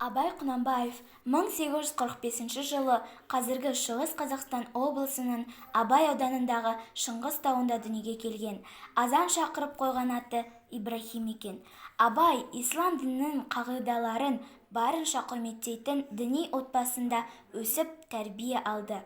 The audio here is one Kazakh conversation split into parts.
Абай Құнанбаев 1845 жылы қазіргі Шығыс Қазақстан облысының Абай ауданындағы Шыңғыс тауында дүниеге келген. Азан шақырып қойған аты Ибрахим екен. Абай ислам дінінің қағидаларын барынша құрметтейтін діни отбасында өсіп тәрбие алды.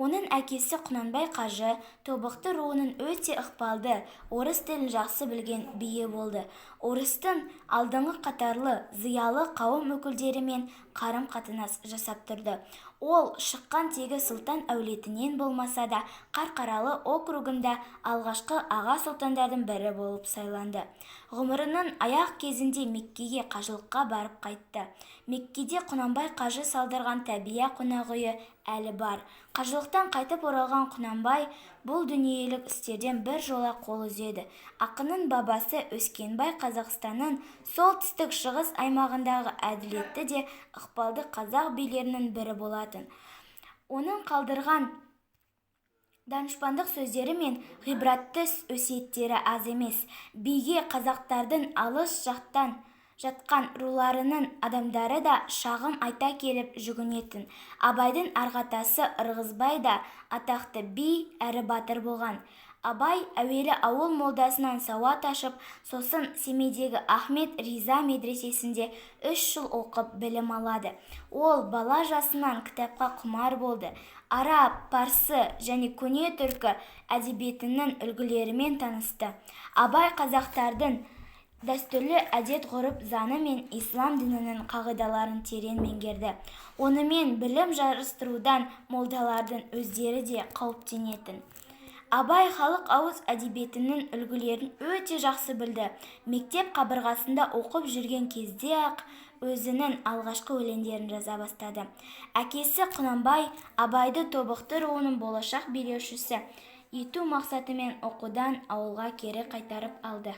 Оның әкесі Құнанбай қажы тобықты руының өте ықпалды, орыс тілін жақсы білген биі болды. Орыстың алдыңғы қатарлы зиялы қауым өкілдерімен қарым-қатынас жасап тұрды. Ол шыққан тегі сұлтан әулетінен болмаса да Қарқаралы округында алғашқы аға сұлтандардың бірі болып сайланды. Ғұмырының аяқ кезінде Меккеге қажылыққа барып қайтты. Меккеде Құнанбай қажы салдырған Тәбия қонақ үйі әлі бар. Қажылықтан қайтып оралған Құнанбай бұл дүниелік істерден бір жола қол үзеді. Ақынның бабасы Өскенбай Қазақстанның солтүстік шығыс аймағындағы әділетті де ықпалды қазақ билерінің бірі болатын. Оның қалдырған данышпандық сөздері мен ғибратты өсиеттері аз емес. Биге қазақтардың алыс жақтан жатқан руларының адамдары да шағым айта келіп жүгінетін. Абайдың арғатасы Ырғызбай да атақты би әрі батыр болған. Абай әуелі ауыл молдасынан сауат ашып, сосын Семейдегі Ахмет Риза медресесінде 3 жыл оқып білім алады. Ол бала жасынан кітапқа құмар болды. Араб, парсы және көне түркі әдебиетінің үлгілерімен танысты. Абай қазақтардың дәстүрлі әдет-ғұрып заңы мен ислам дінінің қағидаларын терең меңгерді. Онымен білім жарыстырудан молдалардың өздері де қауіптенетін. Абай халық ауыз әдебиетінің үлгілерін өте жақсы білді. Мектеп қабырғасында оқып жүрген кезде-ақ өзінің алғашқы өлеңдерін жаза бастады. Әкесі Құнанбай Абайды тобықты руының болашақ билеушісі ету мақсатымен оқудан ауылға кері қайтарып алды.